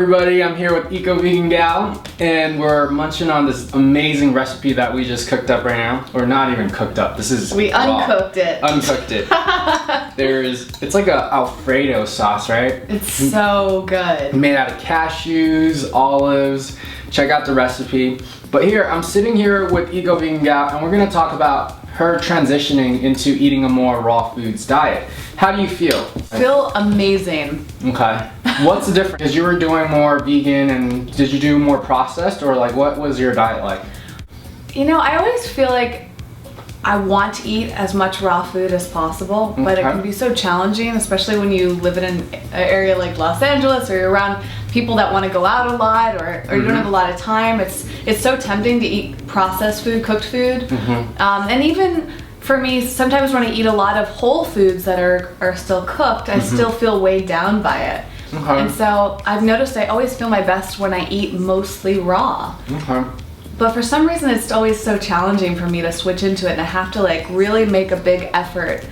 Everybody, I'm here with EcoVeganGal, and we're munching on this amazing recipe that we just cooked up right now. Or not even cooked up, this is We raw. uncooked it. Uncooked it. It's like a Alfredo sauce, right? It's so good. Made out of cashews, olives. Check out the recipe. But here, I'm sitting here with EcoVeganGal, and we're gonna talk about her transitioning into eating a more raw foods diet. How do you feel? Feel amazing. Okay. What's the difference? Because you were doing more vegan, and did you do more processed, or like what was your diet like? You know, I always feel like I want to eat as much raw food as possible, but it can be so challenging, especially when you live in an area like Los Angeles, or you're around people that want to go out a lot, or you don't have a lot of time. It's so tempting to eat processed food, cooked food, and even for me, sometimes when I eat a lot of whole foods that are still cooked, I still feel weighed down by it. And so I've noticed I always feel my best when I eat mostly raw. But for some reason, it's always so challenging for me to switch into it, and I have to like really make a big effort.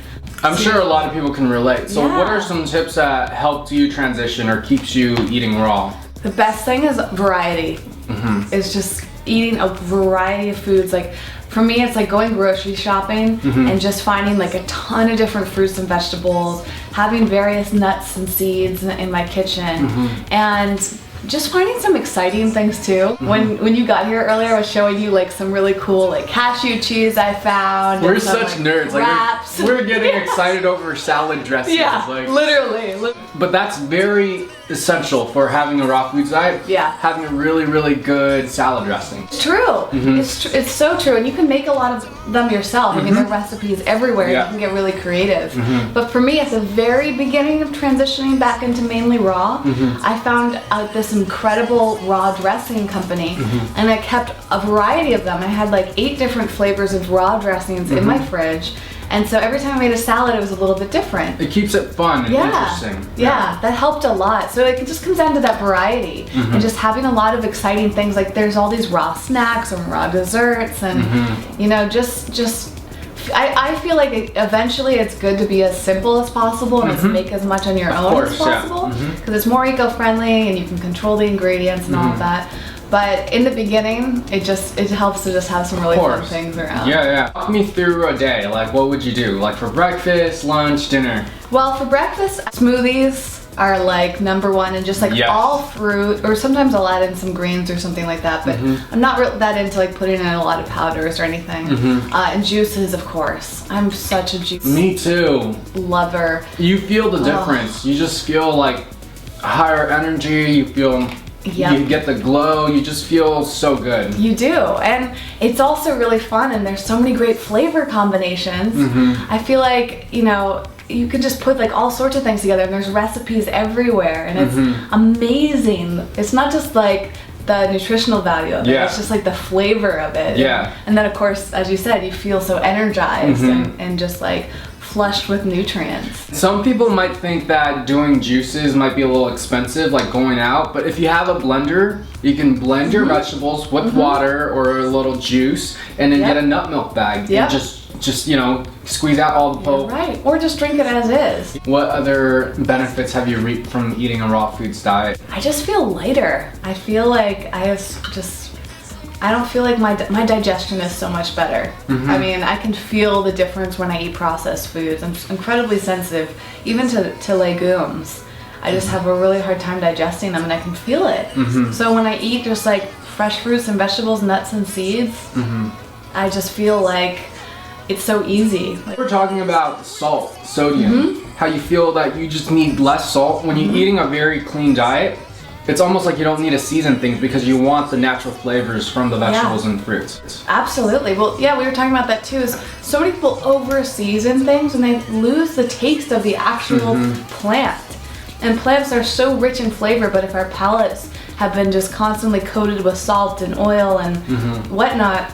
I'm sure a lot of people can relate. So what are some tips that helped you transition or keeps you eating raw? The best thing is variety. It's just eating a variety of foods. Like for me, it's like going grocery shopping and just finding like a ton of different fruits and vegetables, having various nuts and seeds in my kitchen, and just finding some exciting things too. When you got here earlier, I was showing you like some really cool like cashew cheese I found. We're such nerds. Wraps. Like we're getting excited over salad dressings. Yeah, like, literally. But that's very essential for having a raw foods diet. Yeah. Having a really, really good salad dressing. It's true. It's so true, and you can make a lot of them yourself. I mean, there are recipes everywhere. You can get really creative. But for me, at the very beginning of transitioning back into mainly raw, I found out this incredible raw dressing company, and I kept a variety of them. I had like 8 different flavors of raw dressings in my fridge. And so every time I made a salad, it was a little bit different. It keeps it fun and interesting. Yeah, that helped a lot. So it just comes down to that variety and just having a lot of exciting things. Like there's all these raw snacks and raw desserts, and you know, I feel like eventually it's good to be as simple as possible and just make as much on your own as possible, because it's more eco-friendly and you can control the ingredients and all of that. But in the beginning, it helps to just have some really fun things around. Yeah. Walk me through a day. Like, what would you do? Like for breakfast, lunch, dinner? Well, for breakfast, smoothies are like #1, and just like all fruit, or sometimes I'll add in some greens or something like that. But I'm not that into like putting in a lot of powders or anything. And juices, of course. I'm such a juice. Me too. Lover. You feel the difference. You just feel like higher energy. You feel. You get the glow, you just feel so good. You do, and it's also really fun, and there's so many great flavor combinations. I feel like, you know, you can just put like all sorts of things together, and there's recipes everywhere, and it's amazing. It's not just like the nutritional value of it, it's just like the flavor of it. And then of course, as you said, you feel so energized and just like flushed with nutrients. Some people might think that doing juices might be a little expensive, like going out, but if you have a blender, you can blend your vegetables with water or a little juice, and then get a nut milk bag and just you know, squeeze out all the pulp. Right, or just drink it as is. What other benefits have you reaped from eating a raw foods diet? I just feel lighter. I feel like I don't feel like my digestion is so much better. I mean, I can feel the difference when I eat processed foods. I'm incredibly sensitive, even to legumes. I just have a really hard time digesting them, and I can feel it. So when I eat just like fresh fruits and vegetables, nuts and seeds, I just feel like it's so easy. We're talking about salt, sodium, how you feel that you just need less salt. When you're eating a very clean diet, it's almost like you don't need to season things because you want the natural flavors from the vegetables and fruits. Absolutely. Well, yeah, we were talking about that too. Is so many people over season things and they lose the taste of the actual plant. And plants are so rich in flavor, but if our palates have been just constantly coated with salt and oil and whatnot,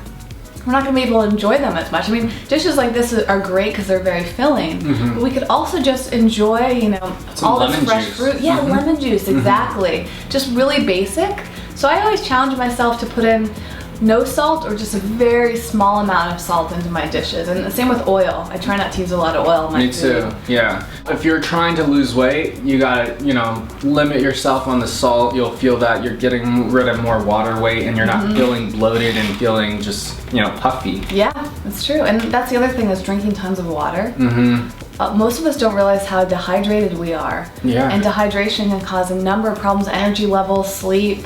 we're not going to be able to enjoy them as much. I mean, dishes like this are great because they're very filling, but we could also just enjoy, you know, all this fresh fruit. Yeah, lemon juice, exactly. Just really basic. So I always challenge myself to put in no salt or just a very small amount of salt into my dishes. And the same with oil. I try not to use a lot of oil in my food. Me too, yeah. If you're trying to lose weight, you gotta, limit yourself on the salt. You'll feel that you're getting rid of more water weight and you're not feeling bloated and feeling just, puffy. Yeah, that's true. And that's the other thing is drinking tons of water. Most of us don't realize how dehydrated we are. Yeah. And dehydration can cause a number of problems, energy levels, sleep,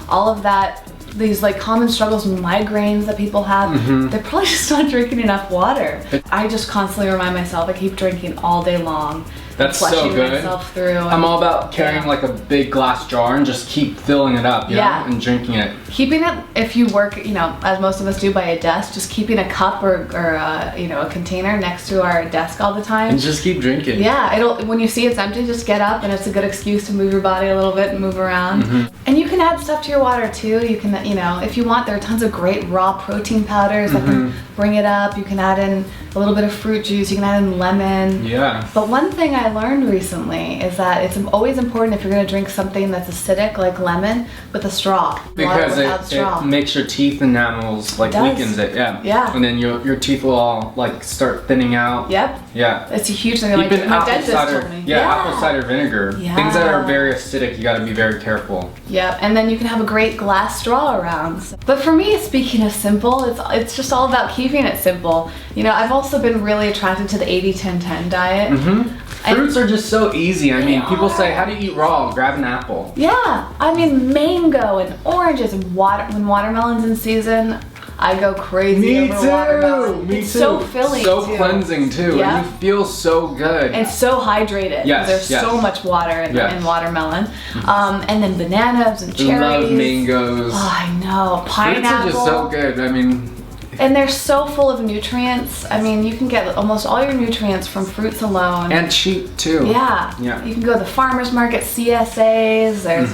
all of that. These like common struggles with migraines that people have, they're probably just not drinking enough water. I just constantly remind myself, I keep drinking all day long. That's so good. Myself through I'm all about carrying like a big glass jar and just keep filling it up, and drinking it. Keeping it, if you work, as most of us do by a desk, just keeping a cup or a container next to our desk all the time. And just keep drinking. Yeah, when you see it's empty, just get up, and it's a good excuse to move your body a little bit and move around. And you can add stuff to your water too. You can, if you want, there are tons of great raw protein powders that can bring it up. You can add in a little bit of fruit juice. You can add in lemon. Yeah. But one thing I learned recently is that it's always important if you're going to drink something that's acidic like lemon with a straw. Because it makes your teeth enamels, weakens it. Yeah. And then your teeth will all start thinning out. Yep. Yeah. It's a huge thing. My dentist told me. Yeah, apple cider vinegar. Yeah. Things that are very acidic, you got to be very careful. Yep. And then you can have a great glass straw around. But for me, speaking of simple, it's just all about keeping it simple. I've also been really attracted to the 80-10-10 diet. Fruits are just so easy. I mean, people say, how do you eat raw? Grab an apple. Yeah. I mean, mango and oranges and when watermelon's in season, I go crazy over watermelon. Me too. It's so filling so cleansing too. Yeah. And you feel so good. And so hydrated. Yes. There's so much water in watermelon. And then bananas and cherries. I love mangoes. Oh, I know. Pineapple. Fruits are just so good. I mean. And they're so full of nutrients. I mean, you can get almost all your nutrients from fruits alone. And cheap too. Yeah. You can go to the farmer's market, CSAs, there's,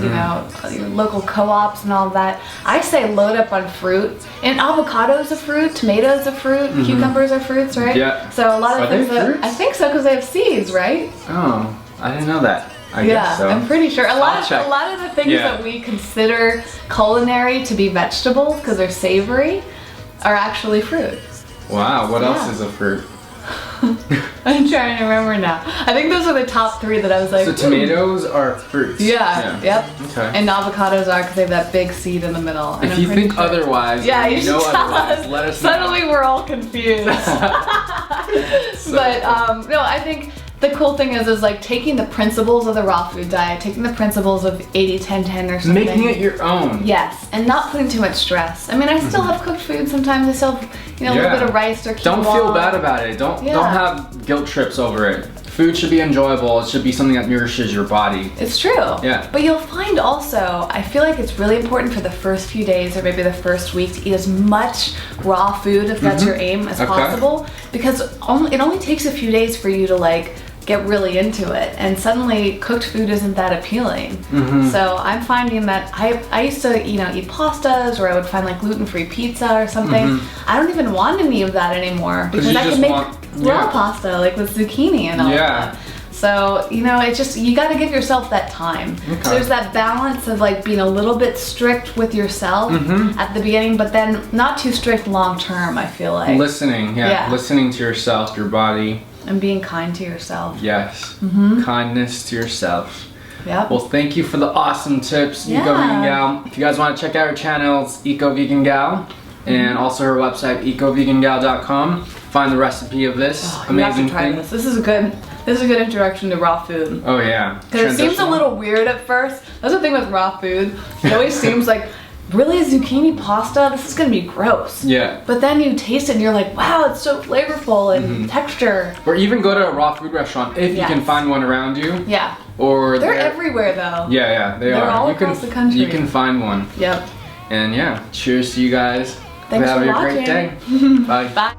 your local co-ops and all of that. I say load up on fruit. And avocado's a fruit, tomatoes a fruit, cucumbers are fruits, right? Yeah. So a lot of things fruits? I think so, because they have seeds, right? Oh, I didn't know that. I guess so. I'm pretty sure. A lot of the things that we consider culinary to be vegetables because they're savory are actually fruit. Wow, what else is a fruit? I'm trying to remember now. I think those are the top 3 that I was like. So tomatoes are fruits. Yeah. Yep. Okay. And avocados are because they have that big seed in the middle. If you think otherwise, you should tell us. Let us know. Suddenly we're all confused. But no, I think the cool thing is like taking the principles of the raw food diet, taking the principles of 80-10-10 or something. Making it your own. Yes, and not putting too much stress. I mean, I still have cooked food sometimes. I still have, a little bit of rice or quinoa. Don't feel bad about it. Don't have guilt trips over it. Food should be enjoyable. It should be something that nourishes your body. It's true. Yeah. But you'll find also, I feel like it's really important for the first few days or maybe the first week to eat as much raw food, if that's your aim, as possible. Because it only takes a few days for you to get really into it, and suddenly cooked food isn't that appealing. So I'm finding that I used to eat pastas, or I would find gluten-free pizza or something. I don't even want any of that anymore because I can make raw pasta with zucchini and all that. So it's just, you got to give yourself that time. So there's that balance of being a little bit strict with yourself at the beginning, but then not too strict long term. I feel like listening, listening to yourself, your body. And being kind to yourself. Yes. Kindness to yourself. Yep. Well, thank you for the awesome tips, EcoVeganGal. If you guys want to check out her channel, it's EcoVeganGal. And also her website, EcoVeganGal.com. Find the recipe of this amazing thing. This is a good introduction to raw food. Oh yeah. Because it seems a little weird at first. That's the thing with raw food. It always seems like, really, zucchini pasta? This is gonna be gross. Yeah. But then you taste it and you're like, wow, it's so flavorful and texture. Or even go to a raw food restaurant if you can find one around you. Yeah. Or they're everywhere though. Yeah, they are. They're all across the country. You can find one. Yep. And cheers to you guys. Thanks for watching. Have a great day. Bye. Bye.